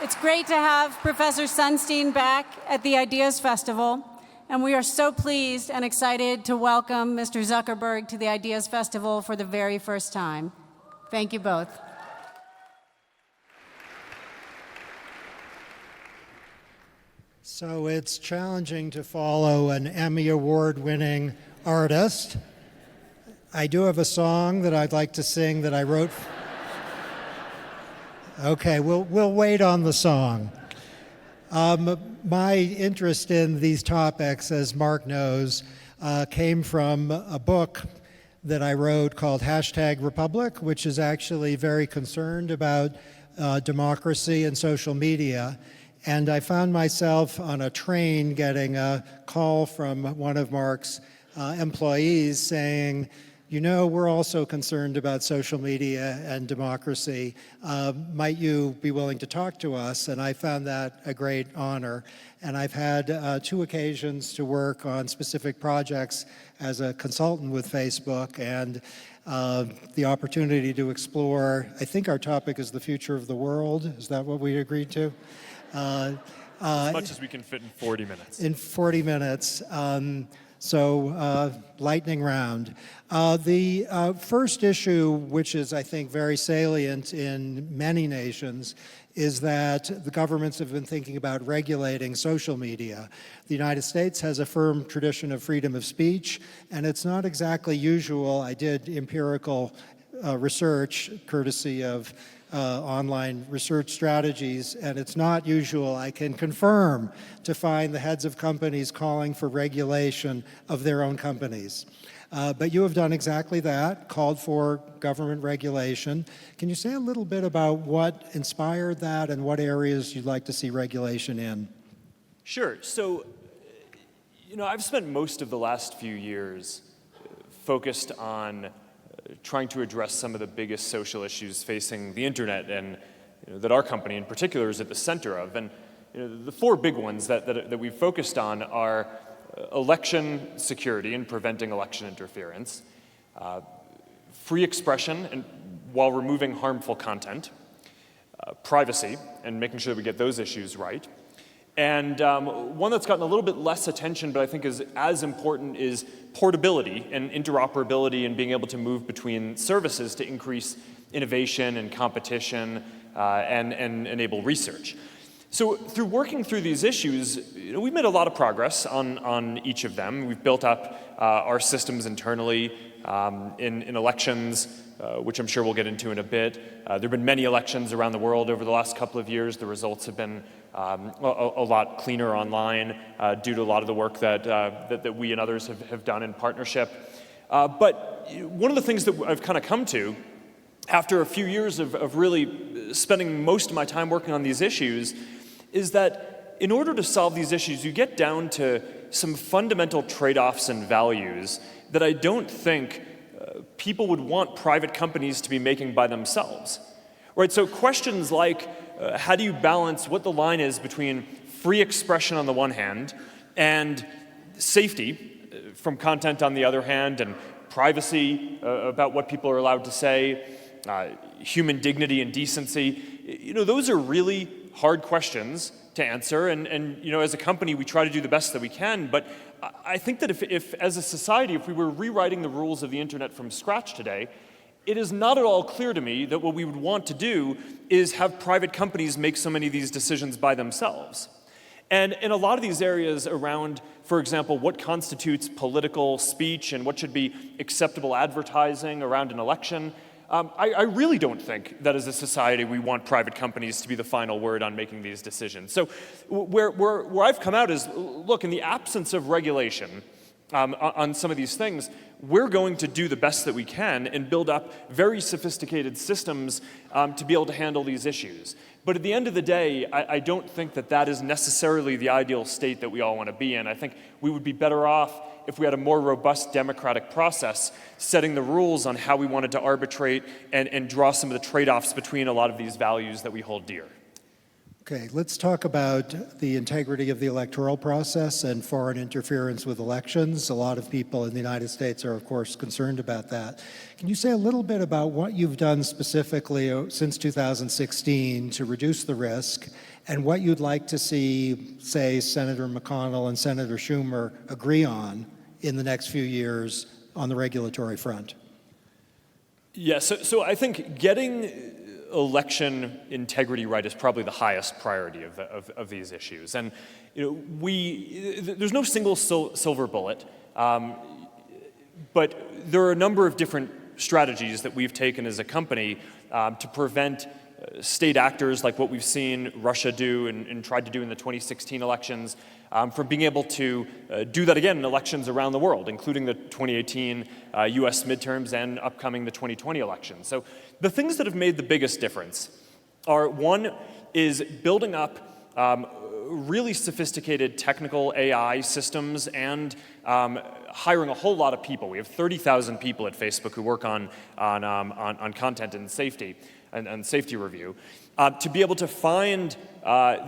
It's great to have Professor Sunstein back at the Ideas Festival, and we are so pleased and excited to welcome Mr. Zuckerberg to the Ideas Festival for the very first time. Thank you both. So it's challenging to follow an Emmy Award-winning artist. I do have a song that I'd like to sing that I wrote. Okay, we'll wait on the song. My interest in these topics, as Mark knows, came from a book that I wrote called #Republic, which is actually very concerned about democracy and social media. And I found myself on a train getting a call from one of Mark's employees saying, you know, we're also concerned about social media and democracy. Might you be willing to talk to us? And I found that a great honor. And I've had 2 occasions to work on specific projects as a consultant with Facebook, and the opportunity to explore, I think our topic is the future of the world. Is that what we agreed to? As much as we can fit in 40 minutes. In 40 minutes. So lightning round. The first issue, which is, I think, very salient in many nations, is that the governments have been thinking about regulating social media. The United States has a firm tradition of freedom of speech, and it's not exactly usual. I did empirical research, courtesy of online research strategies, and it's not usual, I can confirm, to find the heads of companies calling for regulation of their own companies. But you have done exactly that, called for government regulation. Can you say a little bit about what inspired that and what areas you'd like to see regulation in? Sure. So, you know, I've spent most of the last few years focused on trying to address some of the biggest social issues facing the internet, and that our company in particular is at the center of. And the 4 big ones that we've focused on are election security and preventing election interference, free expression and while removing harmful content, privacy and making sure that we get those issues right. And one that's gotten a little bit less attention, but I think is as important, is portability and interoperability and being able to move between services to increase innovation and competition and enable research. So through working through these issues, we've made a lot of progress on each of them. We've built up our systems internally in elections, which I'm sure we'll get into in a bit. There have been many elections around the world over the last couple of years. The results have been a lot cleaner online due to a lot of the work that we and others have done in partnership. But one of the things that I've kind of come to after a few years of really spending most of my time working on these issues is that in order to solve these issues, you get down to some fundamental trade-offs and values that I don't think people would want private companies to be making by themselves. Right? So questions like, how do you balance what the line is between free expression on the one hand and safety from content on the other hand, and privacy about what people are allowed to say, human dignity and decency. Those are really hard questions to answer, and as a company we try to do the best that we can, but I think that if as a society, if we were rewriting the rules of the internet from scratch today, it is not at all clear to me that what we would want to do is have private companies make so many of these decisions by themselves. And in a lot of these areas around, for example, what constitutes political speech and what should be acceptable advertising around an election, I really don't think that as a society we want private companies to be the final word on making these decisions. So where I've come out is, look, in the absence of regulation on some of these things, we're going to do the best that we can and build up very sophisticated systems to be able to handle these issues. But at the end of the day, I don't think that is necessarily the ideal state that we all want to be in. I think we would be better off if we had a more robust democratic process setting the rules on how we wanted to arbitrate and draw some of the trade-offs between a lot of these values that we hold dear. Okay, let's talk about the integrity of the electoral process and foreign interference with elections. A lot of people in the United States are, of course, concerned about that. Can you say a little bit about what you've done specifically since 2016 to reduce the risk, and what you'd like to see, say, Senator McConnell and Senator Schumer agree on in the next few years on the regulatory front? Yeah, so I think getting election integrity right is probably the highest priority of these issues. And there's no single silver bullet, but there are a number of different strategies that we've taken as a company to prevent state actors like what we've seen Russia do and tried to do in the 2016 elections from being able to do that again in elections around the world, including the 2018 US midterms and upcoming the 2020 elections. So the things that have made the biggest difference are, one is building up really sophisticated technical AI systems and hiring a whole lot of people. We have 30,000 people at Facebook who work on content and safety and safety review, to be able to find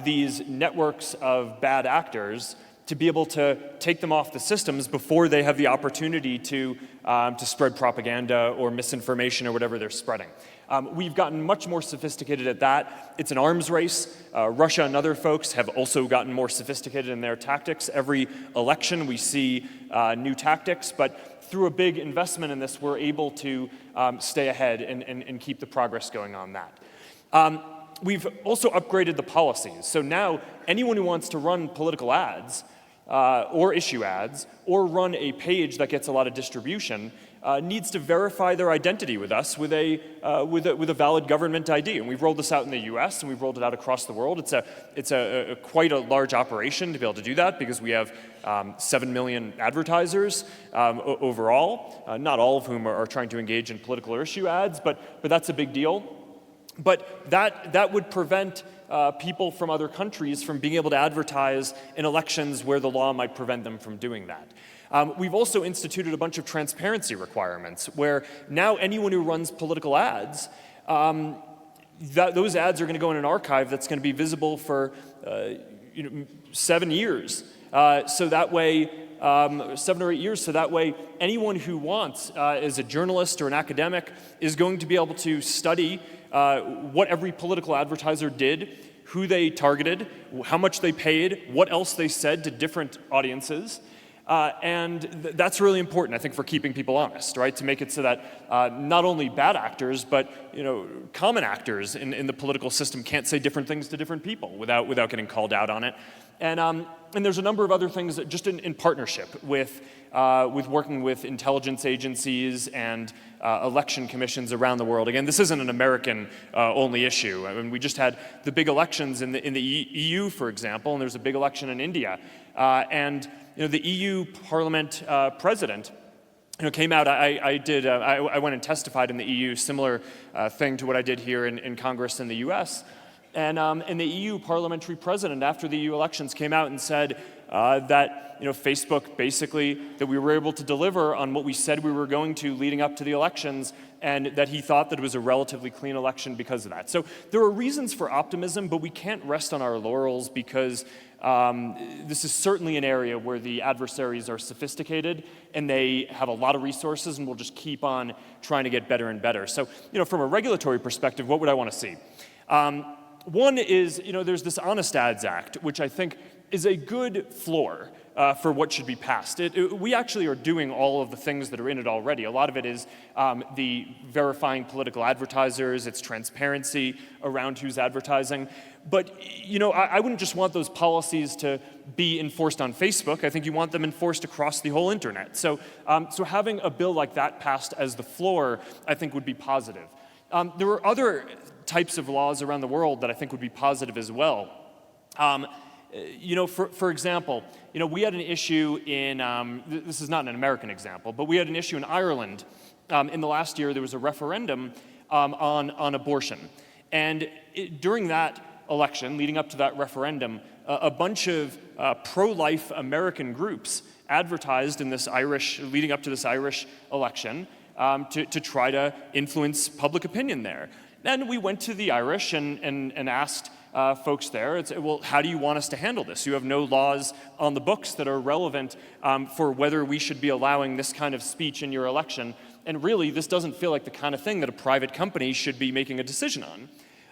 these networks of bad actors, to be able to take them off the systems before they have the opportunity to spread propaganda or misinformation or whatever they're spreading. We've gotten much more sophisticated at that. It's an arms race. Russia and other folks have also gotten more sophisticated in their tactics. Every election we see new tactics, but through a big investment in this, we're able to stay ahead and keep the progress going on that. We've also upgraded the policies. So now anyone who wants to run political ads or issue ads or run a page that gets a lot of distribution needs to verify their identity with us with a valid government ID. And we've rolled this out in the US and we've rolled it out across the world. It's quite a large operation to be able to do that because we have 7 million advertisers overall, not all of whom are trying to engage in political or issue ads, but that's a big deal. But that would prevent people from other countries from being able to advertise in elections where the law might prevent them from doing that. We've also instituted a bunch of transparency requirements where now anyone who runs political ads, those ads are going to go in an archive that's going to be visible for 7 years. So that way, 7 or 8 years, so that way anyone who wants, as a journalist or an academic, is going to be able to study what every political advertiser did, who they targeted, how much they paid, what else they said to different audiences. And that's really important, I think, for keeping people honest, right? To make it so that not only bad actors, but common actors in the political system can't say different things to different people without getting called out on it. And there's a number of other things that just in partnership with working with intelligence agencies and election commissions around the world. Again, this isn't an American only issue. I mean, we just had the big elections in the EU, for example, and there's a big election in India. And the EU Parliament president came out. I went and testified in the EU, similar thing to what I did here in Congress in the US. And the EU parliamentary president, after the EU elections, came out and said that Facebook basically, that we were able to deliver on what we said we were going to leading up to the elections, and that he thought that it was a relatively clean election because of that. So there are reasons for optimism, but we can't rest on our laurels because this is certainly an area where the adversaries are sophisticated and they have a lot of resources, and will just keep on trying to get better and better. So from a regulatory perspective, what would I want to see? One is, there's this Honest Ads Act, which I think is a good floor for what should be passed. We actually are doing all of the things that are in it already. A lot of it is the verifying political advertisers, it's transparency around who's advertising. But, I wouldn't just want those policies to be enforced on Facebook. I think you want them enforced across the whole internet. So having a bill like that passed as the floor, I think would be positive. There are other types of laws around the world that I think would be positive as well. For example, we had an issue in, this is not an American example, but we had an issue in Ireland. In the last year, there was a referendum on abortion. And during that election, leading up to that referendum, a bunch of pro-life American groups advertised in this leading up to this Irish election to try to influence public opinion there. And we went to the Irish and asked folks there, well, how do you want us to handle this? You have no laws on the books that are relevant for whether we should be allowing this kind of speech in your election. And really, this doesn't feel like the kind of thing that a private company should be making a decision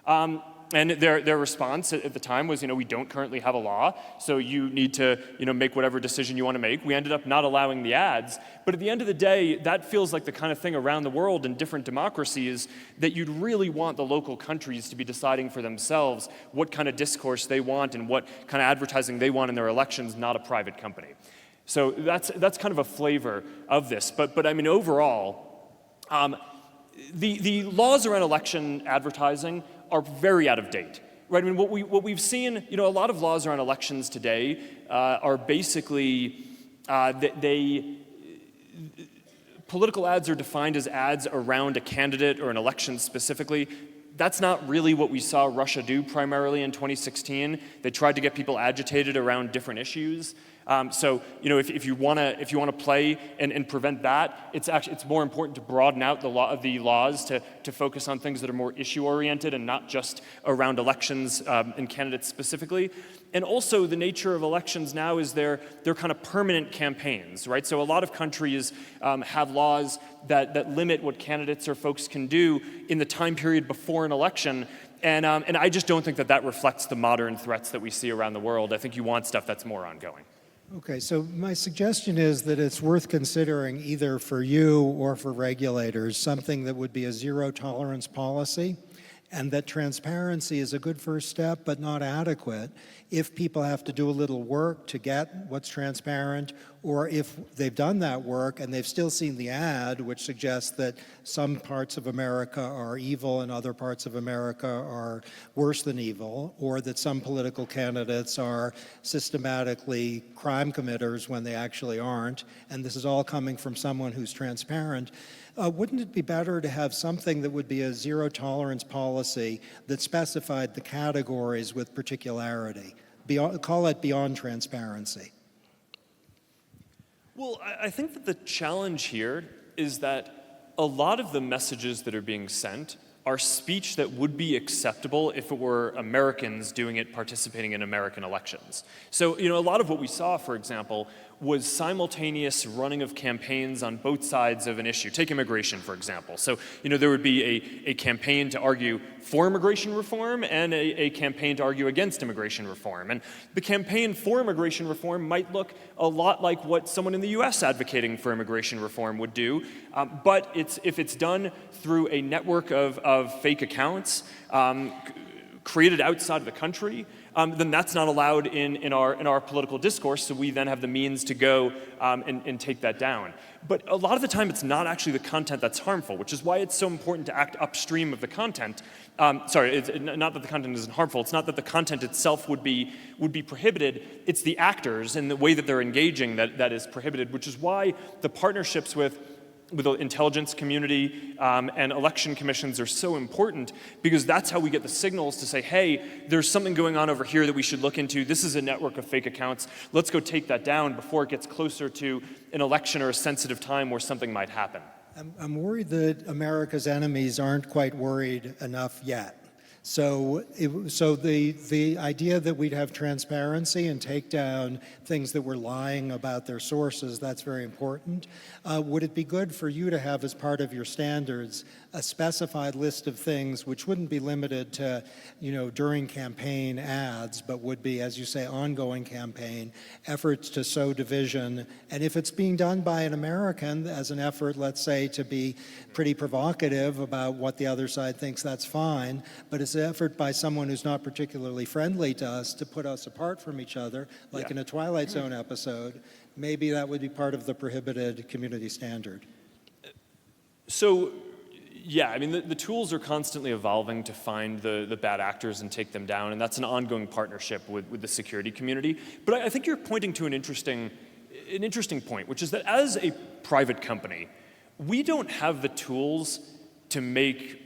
on. And their response at the time was, we don't currently have a law, so you need to, make whatever decision you want to make. We ended up not allowing the ads. But at the end of the day, that feels like the kind of thing around the world in different democracies that you'd really want the local countries to be deciding for themselves what kind of discourse they want and what kind of advertising they want in their elections, not a private company. So that's kind of a flavor of this. But I mean, overall, the laws around election advertising are very out of date, right? I mean, what we've seen, a lot of laws around elections today are basically political ads are defined as ads around a candidate or an election specifically. That's not really what we saw Russia do primarily in 2016. They tried to get people agitated around different issues. So if you want to play and prevent that, it's more important to broaden out the laws to focus on things that are more issue oriented and not just around elections and candidates specifically. And also the nature of elections now is they're kind of permanent campaigns, right? So a lot of countries have laws that limit what candidates or folks can do in the time period before an election. And I just don't think that reflects the modern threats that we see around the world. I think you want stuff that's more ongoing. Okay, so my suggestion is that it's worth considering either for you or for regulators something that would be a zero tolerance policy, and that transparency is a good first step but not adequate if people have to do a little work to get what's transparent, or if they've done that work and they've still seen the ad which suggests that some parts of America are evil and other parts of America are worse than evil, or that some political candidates are systematically crime committers when they actually aren't, and this is all coming from someone who's transparent. Wouldn't it be better to have something that would be a zero tolerance policy that specified the categories with particularity? Call it beyond transparency. Well, I think that the challenge here is that a lot of the messages that are being sent are speech that would be acceptable if it were Americans doing it, participating in American elections. So, a lot of what we saw, for example, was simultaneous running of campaigns on both sides of an issue. Take immigration, for example. So, there would be a campaign to argue for immigration reform and a campaign to argue against immigration reform. And the campaign for immigration reform might look a lot like what someone in the US advocating for immigration reform would do, but if it's done through a network of fake accounts created outside of the country, then that's not allowed in our political discourse, so we then have the means to go and take that down. But a lot of the time, it's not actually the content that's harmful, which is why it's so important to act upstream of the content. It's not that the content isn't harmful. It's not that the content itself would be prohibited. It's the actors and the way that they're engaging that is prohibited, which is why the partnerships with the intelligence community and election commissions are so important, because that's how we get the signals to say, hey, there's something going on over here that we should look into. This is a network of fake accounts. Let's go take that down before it gets closer to an election or a sensitive time where something might happen. I'm worried that America's enemies aren't quite worried enough yet. So the idea that we'd have transparency and take down things that were lying about their sources, that's very important. Would it be good for you to have, as part of your standards, a specified list of things which wouldn't be limited to, during campaign ads, but would be, as you say, ongoing campaign efforts to sow division? And if it's being done by an American as an effort, let's say, to be pretty provocative about what the other side thinks, that's fine. But it's an effort by someone who's not particularly friendly to us to put us apart from each other, like in a Twilight Zone episode, maybe that would be part of the prohibited community standard. So, yeah, I mean, the tools are constantly evolving to find the bad actors and take them down, and that's an ongoing partnership with the security community. But I think you're pointing to an interesting point, which is that as a private company, we don't have the tools to make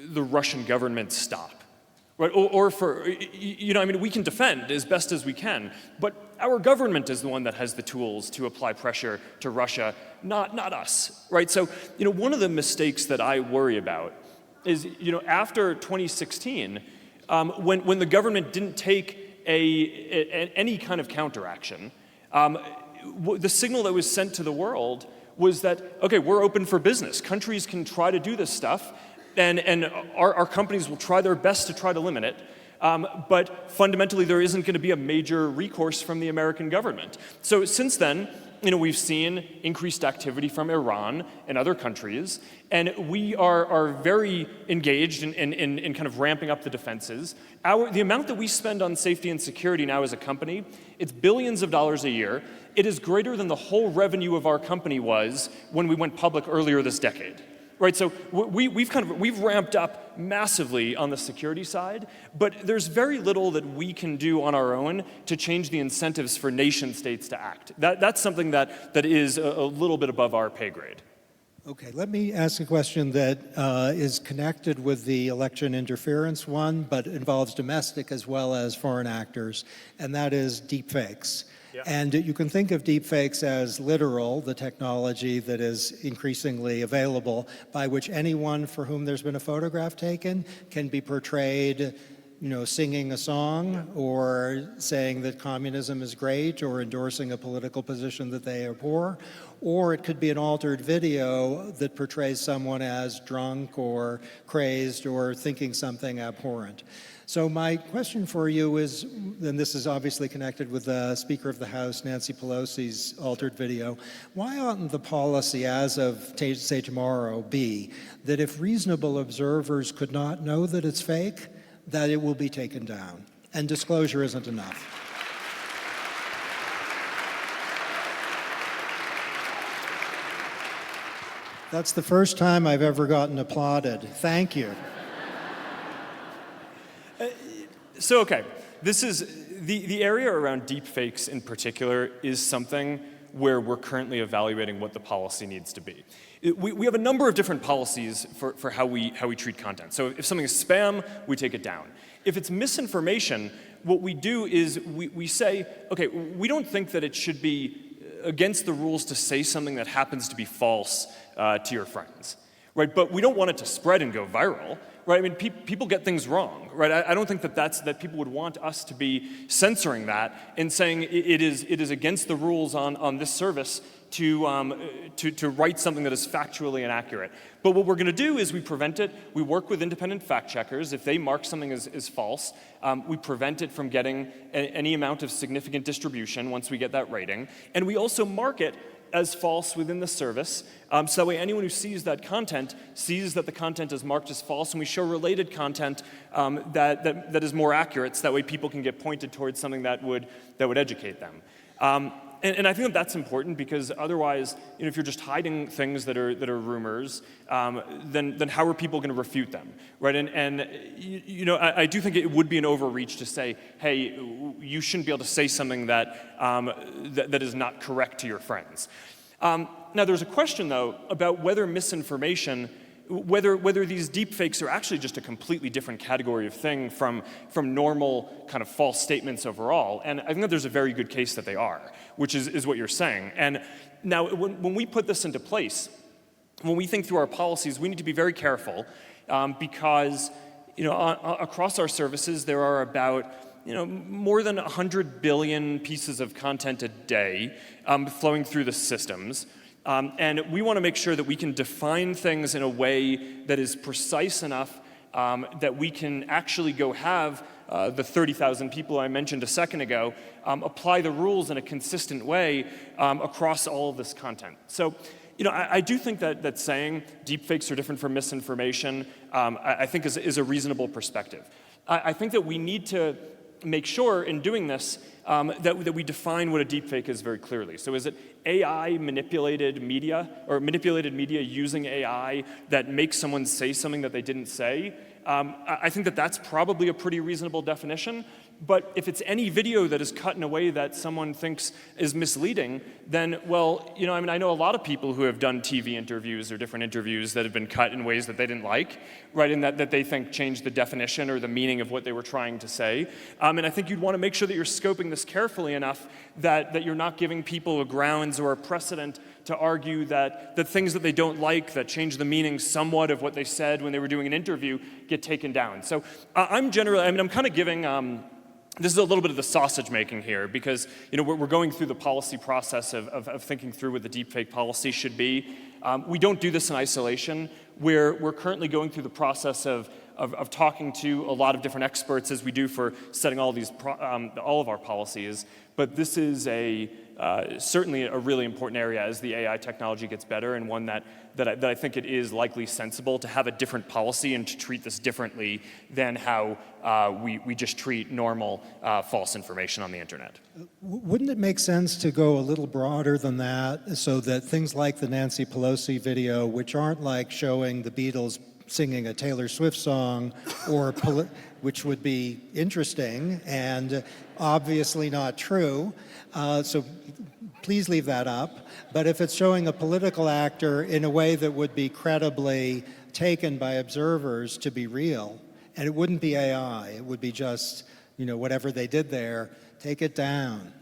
the Russian government stop, right? Or for, we can defend as best as we can, but our government is the one that has the tools to apply pressure to Russia, not us, right? So, one of the mistakes that I worry about is, after 2016, when the government didn't take any kind of counteraction, the signal that was sent to the world was that, okay, we're open for business. Countries can try to do this stuff, and our companies will try their best to try to limit it. But fundamentally, there isn't going to be a major recourse from the American government. So since then, we've seen increased activity from Iran and other countries, and we are very engaged in kind of ramping up the defenses. The amount that we spend on safety and security now as a company, it's billions of dollars a year. It is greater than the whole revenue of our company was when we went public earlier this decade. Right, so we've ramped up massively on the security side, but there's very little that we can do on our own to change the incentives for nation states to act. That's something that is a little bit above our pay grade. Okay, let me ask a question that is connected with the election interference one, but involves domestic as well as foreign actors, and that is deepfakes. Yeah. And you can think of deepfakes as literal, the technology that is increasingly available, by which anyone for whom there's been a photograph taken can be portrayed, singing a song or saying that communism is great or endorsing a political position that they abhor. Or it could be an altered video that portrays someone as drunk or crazed or thinking something abhorrent. So my question for you is, and this is obviously connected with the Speaker of the House, Nancy Pelosi's altered video, why oughtn't the policy as of, say, tomorrow be that if reasonable observers could not know that it's fake, that it will be taken down, and disclosure isn't enough? That's the first time I've ever gotten applauded. Thank you. So, okay, this is the area around deepfakes in particular is something where we're currently evaluating what the policy needs to be. We have a number of different policies for how we treat content. So if something is spam, we take it down. If it's misinformation, what we do is we say, okay, we don't think that it should be against the rules to say something that happens to be false to your friends, right? But we don't want it to spread and go viral. Right, I mean, people get things wrong, right? I don't think that people would want us to be censoring that and saying it is against the rules on this service to write something that is factually inaccurate. But what we're going to do is we prevent it. We work with independent fact checkers. If they mark something as false, we prevent it from getting any amount of significant distribution once we get that rating. And we also mark it as false within the service, so that way anyone who sees that content sees that the content is marked as false, and we show related content that is more accurate, so that way people can get pointed towards something that would educate them. And I think that's important because otherwise, if you're just hiding things that are rumors, then how are people going to refute them, right? And I do think it would be an overreach to say, hey, you shouldn't be able to say something that is not correct to your friends. Now, there's a question though about whether misinformation, whether these deepfakes are actually just a completely different category of thing from normal kind of false statements overall. And I think that there's a very good case that they are, which is what you're saying. And now when we put this into place, when we think through our policies, we need to be very careful because across our services there are about more than 100 billion pieces of content a day flowing through the systems. And we want to make sure that we can define things in a way that is precise enough that we can actually go have the 30,000 people I mentioned a second ago apply the rules in a consistent way across all of this content. So, I do think that saying deepfakes are different from misinformation, I think is a reasonable perspective. I think that we need to make sure in doing this that we define what a deepfake is very clearly. So is it AI manipulated media or manipulated media using AI that makes someone say something that they didn't say? I think that's probably a pretty reasonable definition. But if it's any video that is cut in a way that someone thinks is misleading, then, well, I know a lot of people who have done TV interviews or different interviews that have been cut in ways that they didn't like, right, and that they think changed the definition or the meaning of what they were trying to say. And I think you'd want to make sure that you're scoping this carefully enough that you're not giving people a grounds or a precedent to argue that the things that they don't like, that change the meaning somewhat of what they said when they were doing an interview, get taken down. So I'm kind of giving, this is a little bit of the sausage making here, because we're going through the policy process of thinking through what the deepfake policy should be. We don't do this in isolation. We're currently going through the process of talking to a lot of different experts, as we do for setting all of our policies. But this is certainly a really important area as the AI technology gets better, and one that I think it is likely sensible to have a different policy and to treat this differently than how we just treat normal false information on the internet. Wouldn't it make sense to go a little broader than that, so that things like the Nancy Pelosi video, which aren't like showing the Beatles singing a Taylor Swift song, which would be interesting and obviously not true, so please leave that up. But if it's showing a political actor in a way that would be credibly taken by observers to be real, and it wouldn't be AI, it would be just, whatever they did there, take it down.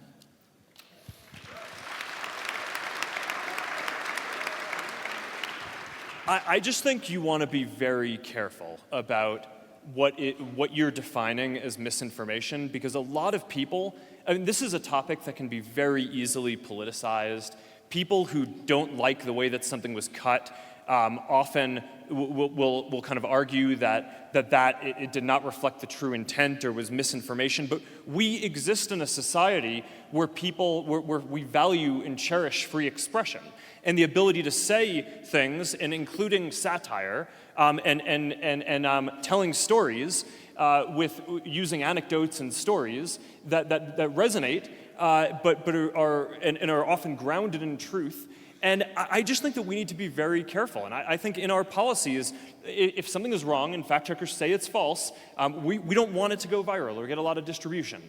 I just think you want to be very careful about what you're defining as misinformation, because a lot of people, this is a topic that can be very easily politicized. People who don't like the way that something was cut often will kind of argue that it did not reflect the true intent or was misinformation. But we exist in a society where we value and cherish free expression and the ability to say things, and including satire, and telling stories with using anecdotes and stories that resonate, but are often grounded in truth. And I just think that we need to be very careful. And I think in our policies, if something is wrong and fact checkers say it's false, we don't want it to go viral or get a lot of distribution.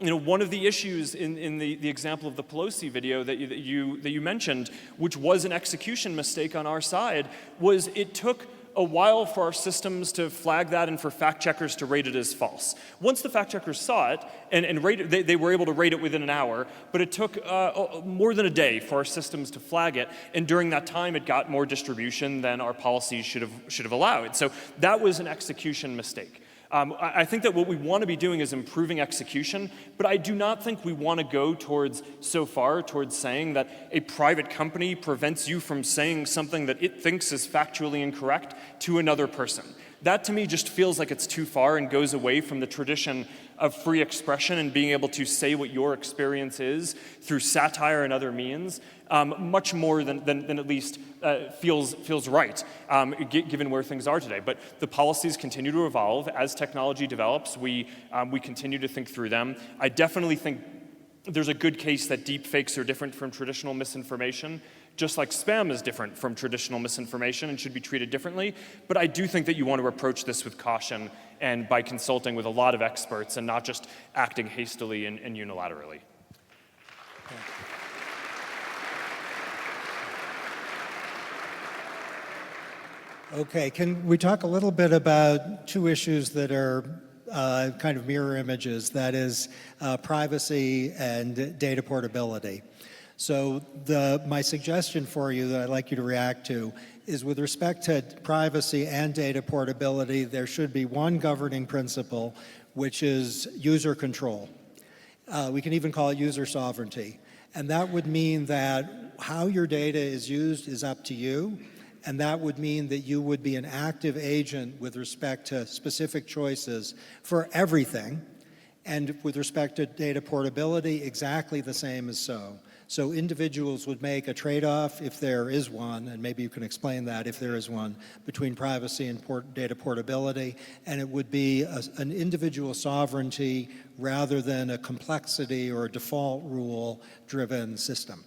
One of the issues in the example of the Pelosi video that you mentioned, which was an execution mistake on our side, was it took a while for our systems to flag that and for fact checkers to rate it as false. Once the fact checkers saw it and they were able to rate it within an hour, but it took more than a day for our systems to flag it, and during that time it got more distribution than our policies should have allowed. So that was an execution mistake. I think that what we want to be doing is improving execution, but I do not think we want to go towards saying that a private company prevents you from saying something that it thinks is factually incorrect to another person. That to me just feels like it's too far and goes away from the tradition of free expression and being able to say what your experience is through satire and other means, much more than at least feels right, given where things are today. But the policies continue to evolve. As technology develops, we continue to think through them. I definitely think there's a good case that deep fakes are different from traditional misinformation, just like spam is different from traditional misinformation and should be treated differently. But I do think that you want to approach this with caution and by consulting with a lot of experts and not just acting hastily and unilaterally. Okay, can we talk a little bit about two issues that are kind of mirror images, that is privacy and data portability. So my suggestion for you that I'd like you to react to is, with respect to privacy and data portability, there should be one governing principle, which is user control. We can even call it user sovereignty. And that would mean that how your data is used is up to you. And that would mean that you would be an active agent with respect to specific choices for everything. And with respect to data portability, exactly the same as so. So individuals would make a trade-off, if there is one, and maybe you can explain that if there is one, between privacy and data portability, and it would be an individual sovereignty rather than a complexity or a default rule-driven system.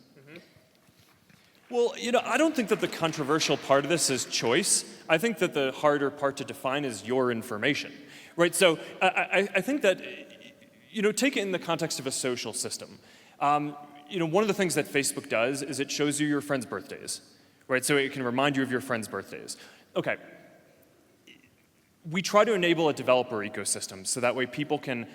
Well, I don't think that the controversial part of this is choice. I think that the harder part to define is your information, right? So I think that, take it in the context of a social system. One of the things that Facebook does is it shows you your friends' birthdays, right? So it can remind you of your friends' birthdays. Okay. we try to enable a developer ecosystem so that way people can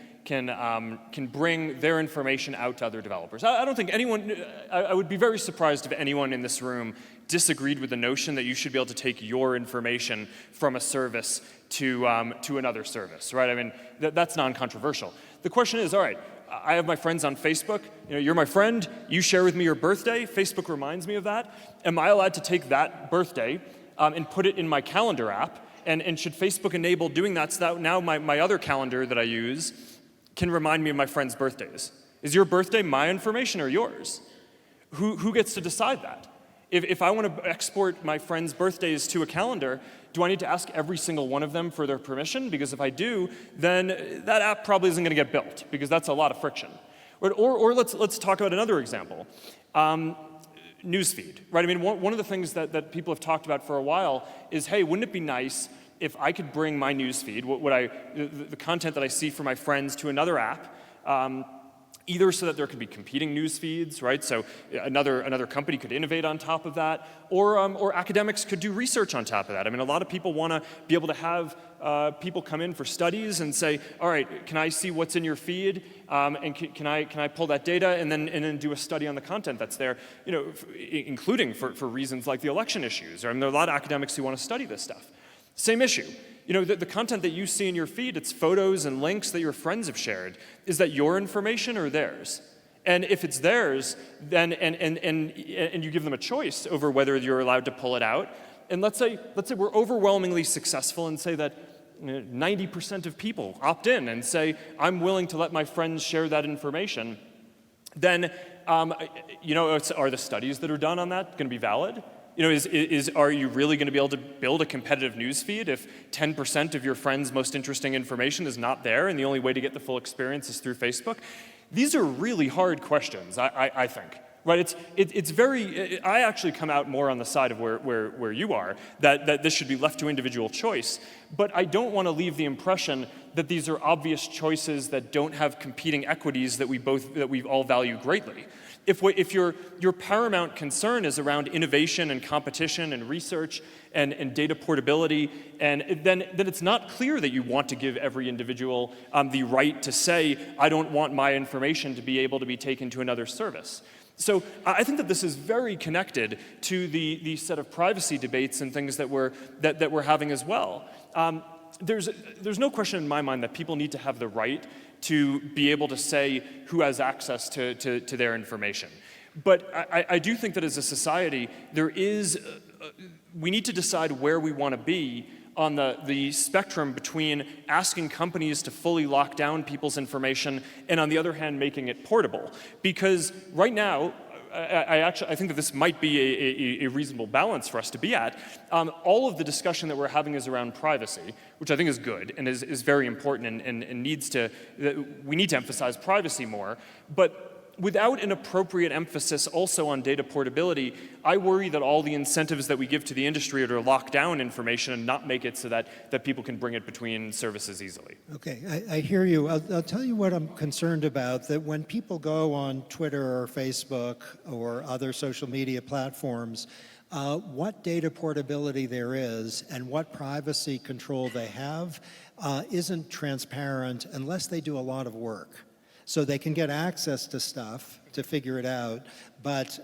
bring their information out to other developers. I don't think anyone, I would be very surprised if anyone in this room disagreed with the notion that you should be able to take your information from a service to another service, right? I mean, that's non-controversial. The question is, all right, I have my friends on Facebook. You know, you're my friend. You share with me your birthday. Facebook reminds me of that. Am I allowed to take that birthday and put it in my calendar app? And should Facebook enable doing that so that now my other calendar that I use can remind me of my friends' birthdays? Is your birthday my information or yours? Who gets to decide that? If I want to export my friends' birthdays to a calendar, do I need to ask every single one of them for their permission? Because if I do, then that app probably isn't going to get built, because that's a lot of friction. Or let's talk about another example. Newsfeed, right? I mean, one of the things that people have talked about for a while is, hey, wouldn't it be nice if I could bring my newsfeed, the content that I see from my friends, to another app, either so that there could be competing news feeds, right? So another company could innovate on top of that, or academics could do research on top of that. I mean, a lot of people want to be able to have people come in for studies and say, all right, can I see what's in your feed, and can I pull that data and then do a study on the content that's there, you know, including for reasons like the election issues. Or, I mean, there are a lot of academics who want to study this stuff. Same issue. You know, the content that you see in your feed, it's photos and links that your friends have shared. Is that your information or theirs? And if it's theirs, then and you give them a choice over whether you're allowed to pull it out. And let's say we're overwhelmingly successful and say that 90% of people opt in and say, I'm willing to let my friends share that information. Then, you know, are the studies that are done on that going to be valid? You know, are you really going to be able to build a competitive news feed if 10% of your friends' most interesting information is not there and the only way to get the full experience is through Facebook? These are really hard questions, I think. Right? It's very, I actually come out more on the side of where you are, that this should be left to individual choice. But I don't want to leave the impression that these are obvious choices that don't have competing equities that we all value greatly. If your paramount concern is around innovation and competition and research and data portability, and then it's not clear that you want to give every individual the right to say, I don't want my information to be able to be taken to another service. So I think that this is very connected to the set of privacy debates and things that we're having as well. There's no question in my mind that people need to have the right to be able to say who has access to their information. But I do think that as a society, we need to decide where we want to be on the spectrum between asking companies to fully lock down people's information and, on the other hand, making it portable. Because right now, I think that this might be a reasonable balance for us to be at. All of the discussion that we're having is around privacy, which I think is good and is very important and we need to emphasize privacy more. But without an appropriate emphasis also on data portability, I worry that all the incentives that we give to the industry are to lock down information and not make it so that people can bring it between services easily. Okay, I hear you. I'll tell you what I'm concerned about, that when people go on Twitter or Facebook or other social media platforms, what data portability there is and what privacy control they have isn't transparent unless they do a lot of work. So they can get access to stuff to figure it out. But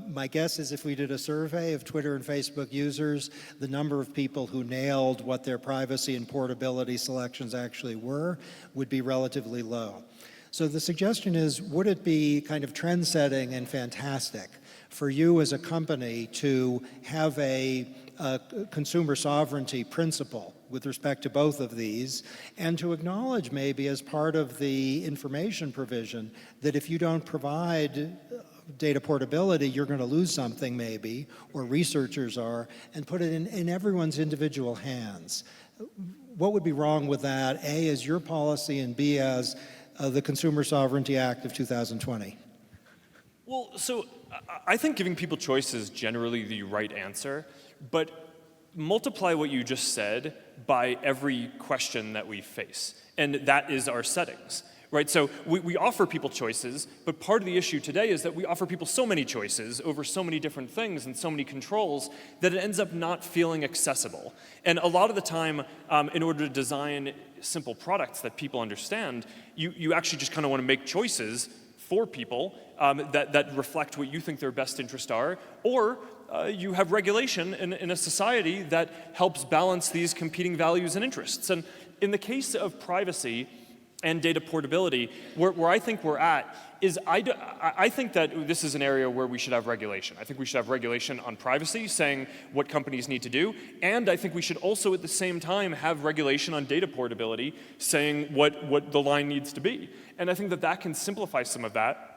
my guess is if we did a survey of Twitter and Facebook users, the number of people who nailed what their privacy and portability selections actually were would be relatively low. So the suggestion is, would it be kind of trend-setting and fantastic for you as a company to have a consumer sovereignty principle with respect to both of these, and to acknowledge maybe as part of the information provision that if you don't provide data portability, you're going to lose something maybe, or researchers are, and put it in everyone's individual hands? What would be wrong with that, A, as your policy, and B, as the Consumer Sovereignty Act of 2020? Well, so I think giving people choice is generally the right answer, but multiply what you just said by every question that we face, and that is our settings. right? So we offer people choices, but part of the issue today is that we offer people so many choices over so many different things and so many controls that it ends up not feeling accessible. And a lot of the time, in order to design simple products that people understand, you actually just kind of want to make choices for people that reflect what you think their best interests are, or you have regulation in a society that helps balance these competing values and interests. And in the case of privacy and data portability, where I think we're at is I think that this is an area where we should have regulation. I think we should have regulation on privacy, saying what companies need to do, and I think we should also at the same time have regulation on data portability, saying what the line needs to be. And I think that can simplify some of that,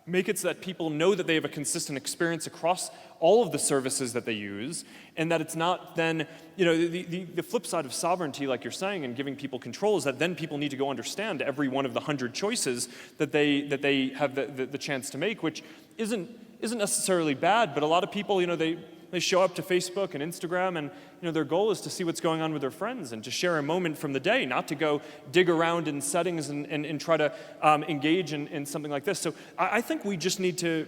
make it so that people know that they have a consistent experience across all of the services that they use, and that it's not then, the flip side of sovereignty, like you're saying, and giving people control is that then people need to go understand every one of the 100 choices that they have the chance to make, which isn't necessarily bad, but a lot of people, they show up to Facebook and Instagram, and their goal is to see what's going on with their friends and to share a moment from the day, not to go dig around in settings and try to engage in something like this. So I think we just need to.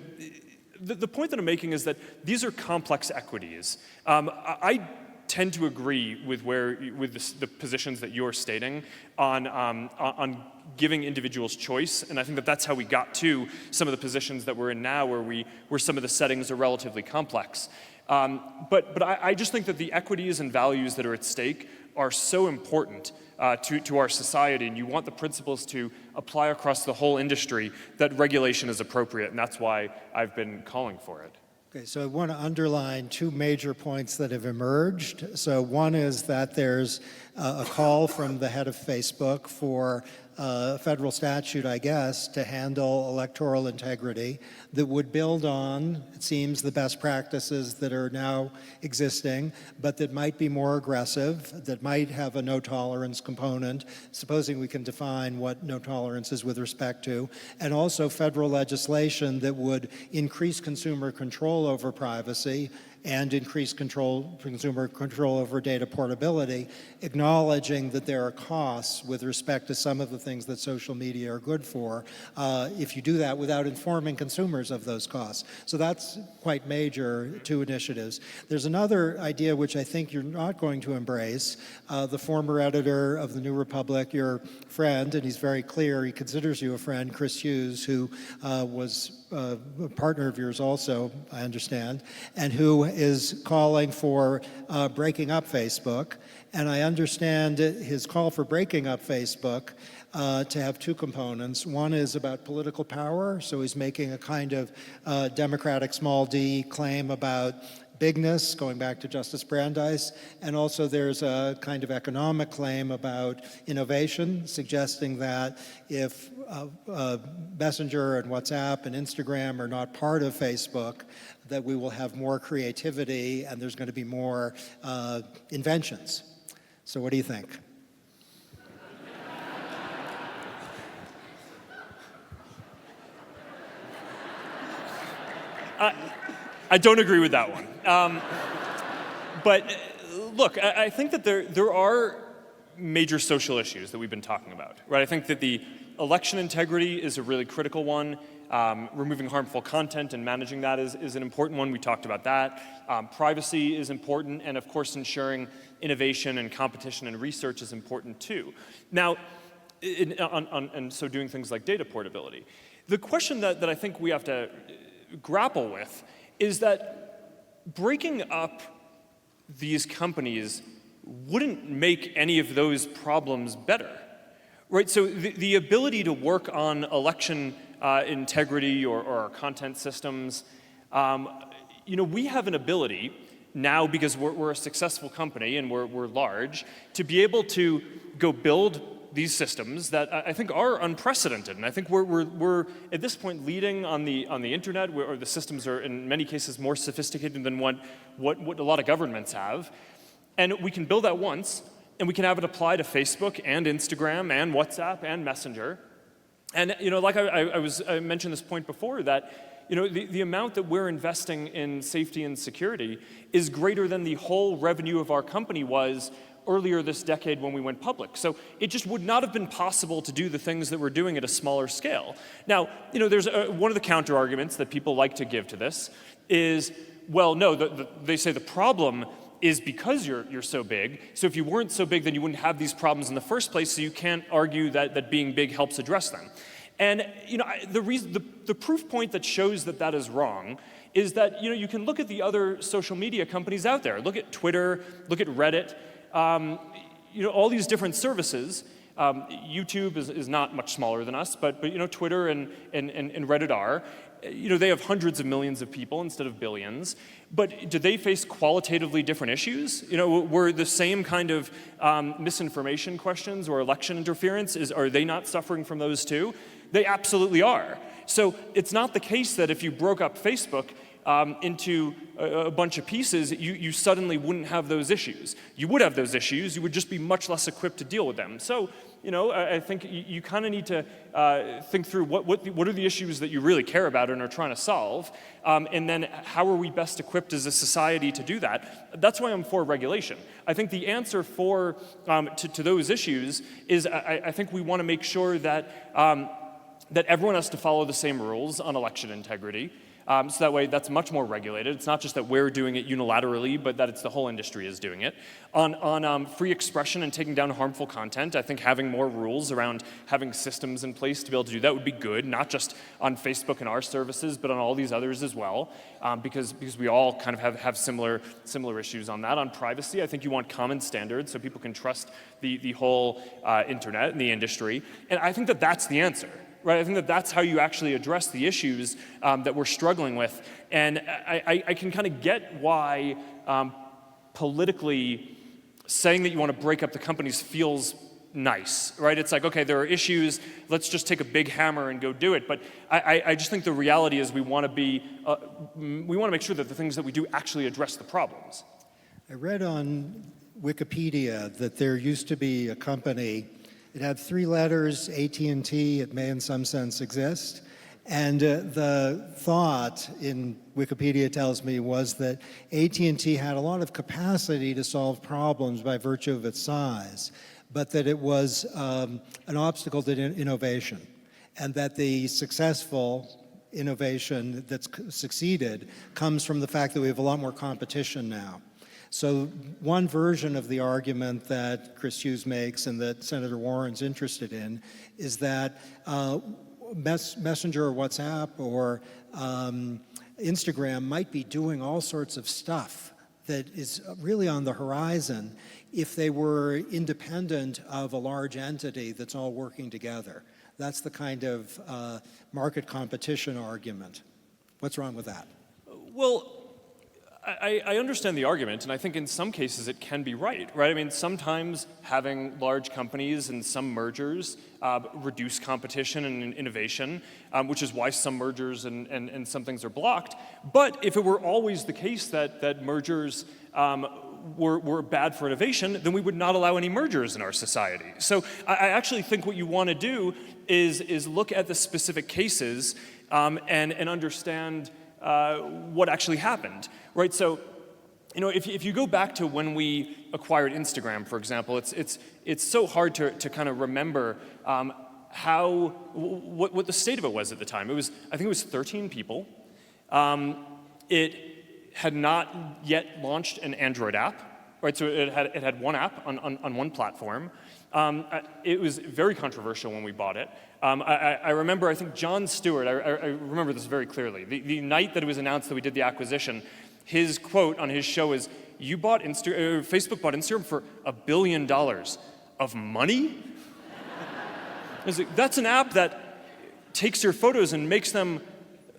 The point that I'm making is that these are complex equities. I tend to agree with the positions that you're stating on giving individuals choice, and I think that that's how we got to some of the positions that we're in now, where some of the settings are relatively complex. But I just think that the equities and values that are at stake are so important to our society, and you want the principles to apply across the whole industry, that regulation is appropriate, and that's why I've been calling for it. Okay, so I want to underline two major points that have emerged. So one is that there's a call from the head of Facebook for a federal statute, I guess, to handle electoral integrity that would build on, it seems, the best practices that are now existing, but that might be more aggressive, that might have a no tolerance component, supposing we can define what no tolerance is with respect to, and also federal legislation that would increase consumer control over privacy and increase consumer control over data portability, acknowledging that there are costs with respect to some of the things that social media are good for, if you do that without informing consumers of those costs. So that's quite major, two initiatives. There's another idea which I think you're not going to embrace. The former editor of the New Republic, your friend, and he's very clear, he considers you a friend, Chris Hughes, who was a partner of yours also, I understand, and who is calling for breaking up Facebook. And I understand his call for breaking up Facebook to have two components. One is about political power, so he's making a kind of democratic small d claim about bigness, going back to Justice Brandeis, and also there's a kind of economic claim about innovation, suggesting that if Messenger and WhatsApp and Instagram are not part of Facebook, that we will have more creativity and there's going to be more inventions. So what do you think? I don't agree with that one. But look, I think that there are major social issues that we've been talking about, right? I think that the election integrity is a really critical one. Removing harmful content and managing that is an important one. We talked about that. Privacy is important, and of course ensuring innovation and competition and research is important too. Now, and so doing things like data portability. The question that I think we have to grapple with is that breaking up these companies wouldn't make any of those problems better, right? So the ability to work on election integrity or our content systems, we have an ability now, because we're a successful company and we're large, to be able to go build these systems that I think are unprecedented, and I think we're at this point leading on the internet, where the systems are in many cases more sophisticated than what a lot of governments have, and we can build that once, and we can have it apply to Facebook and Instagram and WhatsApp and Messenger, and like I mentioned this point before, that the amount that we're investing in safety and security is greater than the whole revenue of our company was earlier this decade when we went public. So it just would not have been possible to do the things that we're doing at a smaller scale. Now, there's one of the counter arguments that people like to give to this is, well, no, they say the problem is because you're so big. So if you weren't so big, then you wouldn't have these problems in the first place, so you can't argue that being big helps address them. And the proof point that shows that is wrong is that you can look at the other social media companies out there. Look at Twitter, look at Reddit, all these different services. YouTube is not much smaller than us, but Twitter and Reddit are. They have hundreds of millions of people instead of billions. But do they face qualitatively different issues? Were the same kind of misinformation questions or election interference, are they not suffering from those too? They absolutely are. So it's not the case that if you broke up Facebook into a bunch of pieces, you suddenly wouldn't have those issues. You would have those issues, you would just be much less equipped to deal with them. So, I think you kind of need to think through what are the issues that you really care about and are trying to solve, and then how are we best equipped as a society to do that? That's why I'm for regulation. I think the answer to those issues is I think we want to make sure that everyone has to follow the same rules on election integrity. So that way, that's much more regulated. It's not just that we're doing it unilaterally, but that it's the whole industry is doing it. On free expression and taking down harmful content, I think having more rules around having systems in place to be able to do that would be good, not just on Facebook and our services, but on all these others as well, because we all kind of have similar issues on that. On privacy, I think you want common standards so people can trust the whole internet and the industry, and I think that's the answer. Right, I think that's how you actually address the issues that we're struggling with. And I can kind of get why politically saying that you want to break up the companies feels nice, right? It's like, okay, there are issues, let's just take a big hammer and go do it. But I just think the reality is we want to make sure that the things that we do actually address the problems. I read on Wikipedia that there used to be a company. It had 3 letters, AT&T. It may in some sense exist. And the thought in Wikipedia tells me was that AT&T had a lot of capacity to solve problems by virtue of its size, but that it was an obstacle to innovation, and that the successful innovation that's succeeded comes from the fact that we have a lot more competition now. So one version of the argument that Chris Hughes makes and that Senator Warren's interested in is that Messenger or WhatsApp or Instagram might be doing all sorts of stuff that is really on the horizon if they were independent of a large entity that's all working together. That's the kind of market competition argument. What's wrong with that? Well, I understand the argument, and I think in some cases it can be right? I mean, sometimes having large companies and some mergers reduce competition and innovation, which is why some mergers and some things are blocked. But if it were always the case that mergers were bad for innovation, then we would not allow any mergers in our society. So I actually think what you want to do is look at the specific cases and understand what actually happened, right? So, if you go back to when we acquired Instagram, for example, it's so hard to kind of remember what the state of it was at the time. I think it was 13 people. It had not yet launched an Android app, right? So it had one app on one platform. It was very controversial when we bought it. I remember, I think Jon Stewart, I remember this very clearly. The night that it was announced that we did the acquisition, his quote on his show is, Facebook bought Instagram for $1 billion of money? I was like, that's an app that takes your photos and makes them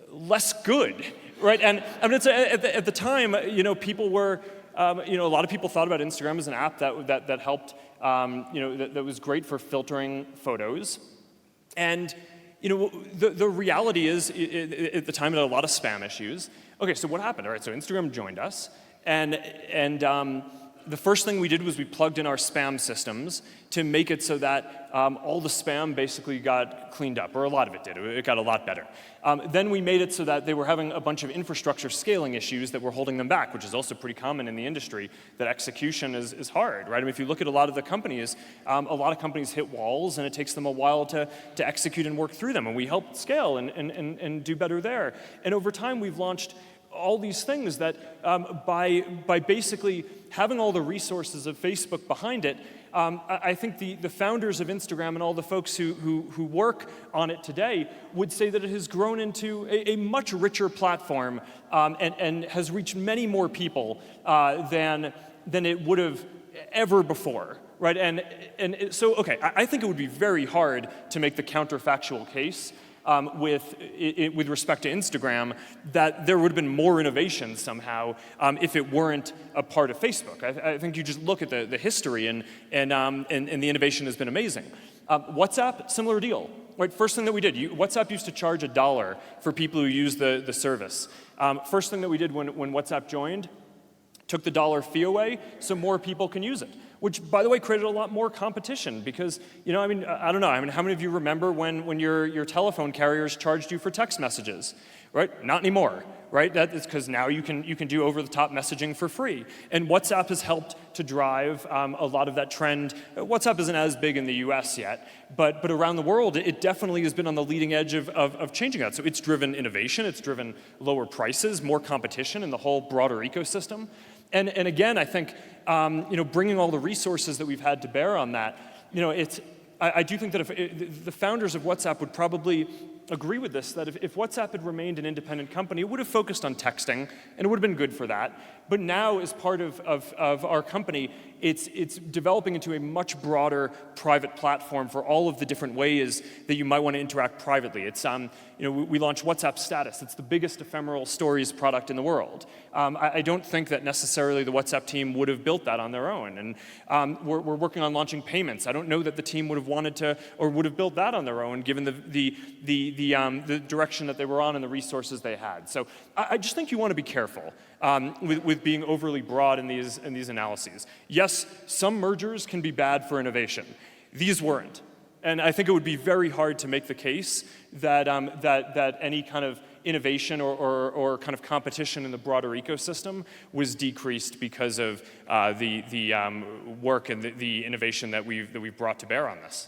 less good, right? And I mean, at the time, people were, a lot of people thought about Instagram as an app that helped, that was great for filtering photos. And the reality is, at the time, it had a lot of spam issues. Okay, so what happened? All right, so Instagram joined us, and The first thing we did was we plugged in our spam systems to make it so that all the spam basically got cleaned up, or a lot of it did. It got a lot better. Then we made it so that they were having a bunch of infrastructure scaling issues that were holding them back, which is also pretty common in the industry, that execution is hard, right? I mean, if you look at a lot of the companies, a lot of companies hit walls, and it takes them a while to execute and work through them, and we help scale and do better there. And over time, we've launched all these things that by basically having all the resources of Facebook behind it, I think the founders of Instagram and all the folks who work on it today would say that it has grown into a much richer platform and has reached many more people than it would have ever before, right? So, okay, I think it would be very hard to make the counterfactual case with respect to Instagram, that there would have been more innovation somehow if it weren't a part of Facebook. I think you just look at the history, and the innovation has been amazing. WhatsApp, similar deal. Right, first thing that we did, WhatsApp used to charge $1 for people who use the service. First thing that we did when WhatsApp joined, took the $1 fee away so more people can use it. Which, by the way, created a lot more competition because, I mean, I don't know. I mean, how many of you remember when your telephone carriers charged you for text messages, right? Not anymore, right? That is because now you can do over-the-top messaging for free. And WhatsApp has helped to drive a lot of that trend. WhatsApp isn't as big in the US yet, but around the world, it definitely has been on the leading edge of changing that. So it's driven innovation, it's driven lower prices, more competition in the whole broader ecosystem. And again, I think, bringing all the resources that we've had to bear on that, I do think that if the founders of WhatsApp would probably agree with this, that if WhatsApp had remained an independent company, it would have focused on texting, and it would have been good for that. But now, as part of our company, it's developing into a much broader private platform for all of the different ways that you might want to interact privately. It's we launched WhatsApp Status. It's the biggest ephemeral stories product in the world. I don't think that necessarily the WhatsApp team would have built that on their own. And we're working on launching payments. I don't know that the team would have wanted to or would have built that on their own, given the direction that they were on and the resources they had. So I just think you want to be careful with being overly broad in these analyses. Yes, some mergers can be bad for innovation. These weren't. And I think it would be very hard to make the case that any kind of innovation or kind of competition in the broader ecosystem was decreased because of the work and the innovation that we've brought to bear on this.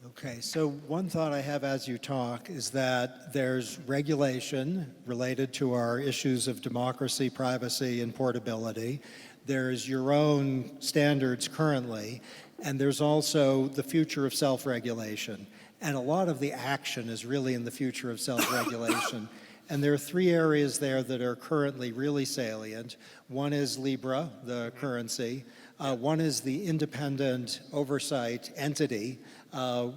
Okay, so one thought I have as you talk is that there's regulation related to our issues of democracy, privacy, and portability. There's your own standards currently, and there's also the future of self-regulation. And a lot of the action is really in the future of self-regulation. And there are three areas there that are currently really salient. One is Libra, the currency. One is the independent oversight entity,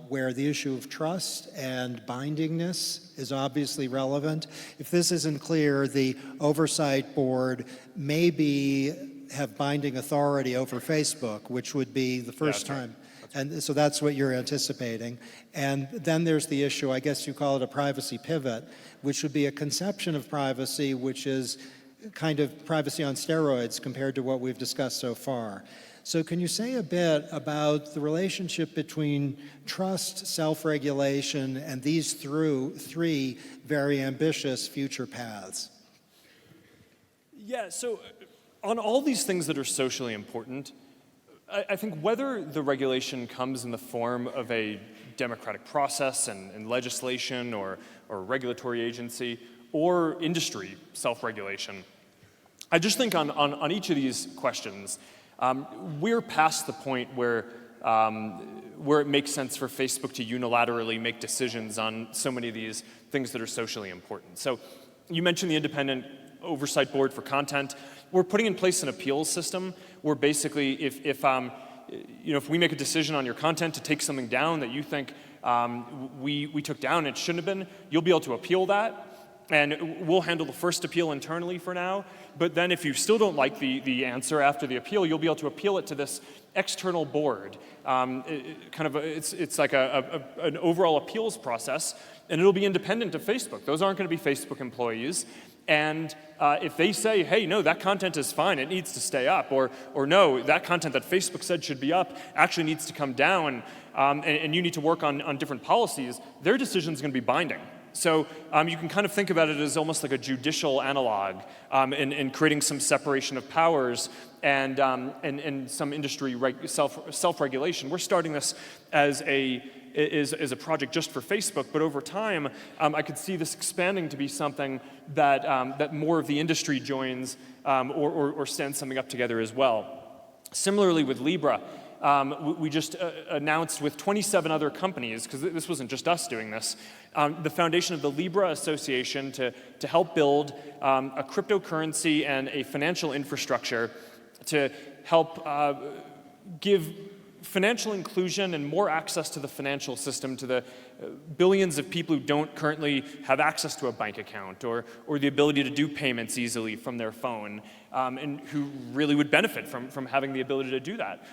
where the issue of trust and bindingness is obviously relevant. If this isn't clear, the oversight board may have binding authority over Facebook, which would be the first time. And so that's what you're anticipating. And then there's the issue, I guess you call it a privacy pivot, which would be a conception of privacy which is kind of privacy on steroids compared to what we've discussed so far. So can you say a bit about the relationship between trust, self-regulation, and these three very ambitious future paths? Yeah, so on all these things that are socially important, I think whether the regulation comes in the form of a democratic process and legislation or regulatory agency or industry self-regulation, I just think on each of these questions, we're past the point where it makes sense for Facebook to unilaterally make decisions on so many of these things that are socially important. So you mentioned the independent oversight board for content. We're putting in place an appeals system where basically if we make a decision on your content to take something down that you think we took down and it shouldn't have been, you'll be able to appeal that. And we'll handle the first appeal internally for now. But then if you still don't like the answer after the appeal, you'll be able to appeal it to this external board. It's like an overall appeals process, and it'll be independent of Facebook. Those aren't going to be Facebook employees. And if they say, hey, no, that content is fine, it needs to stay up, or no, that content that Facebook said should be up actually needs to come down, and you need to work on different policies, their decision is going to be binding. So you can kind of think about it as almost like a judicial analog in creating some separation of powers and some industry self-regulation. We're starting this as a project just for Facebook, but over time, I could see this expanding to be something that more of the industry joins or stands something up together as well. Similarly with Libra, we just announced with 27 other companies, because this wasn't just us doing this, the foundation of the Libra Association to help build a cryptocurrency and a financial infrastructure to help give financial inclusion and more access to the financial system to the billions of people who don't currently have access to a bank account or the ability to do payments easily from their phone, and who really would benefit from having the ability to do that.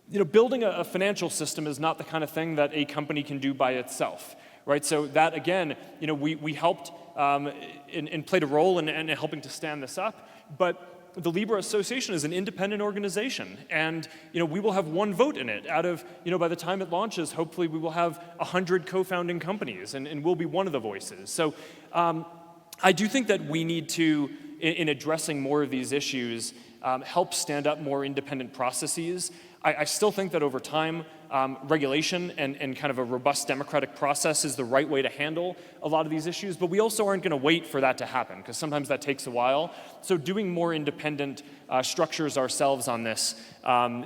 You know, building a financial system is not the kind of thing that a company can do by itself, right? So that, again, you know, we helped and played a role in helping to stand this up, but the Libra Association is an independent organization, and you know, we will have one vote in it. Out of, you know, by the time it launches, hopefully we will have 100 co-founding companies, and we'll be one of the voices. So I do think that we need to, in addressing more of these issues, help stand up more independent processes. I still think that over time, regulation and kind of a robust democratic process is the right way to handle a lot of these issues, but we also aren't going to wait for that to happen, because sometimes that takes a while. So doing more independent structures ourselves on this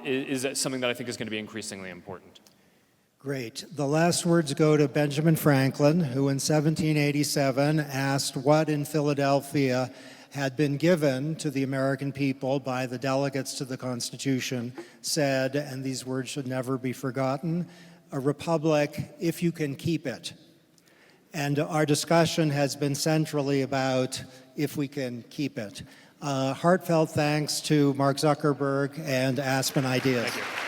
is something that I think is going to be increasingly important. Great. The last words go to Benjamin Franklin, who in 1787 asked what in Philadelphia had been given to the American people by the delegates to the Constitution, said, and these words should never be forgotten, "A republic if you can keep it." And our discussion has been centrally about if we can keep it. Heartfelt thanks to Mark Zuckerberg and Aspen Ideas. Thank you.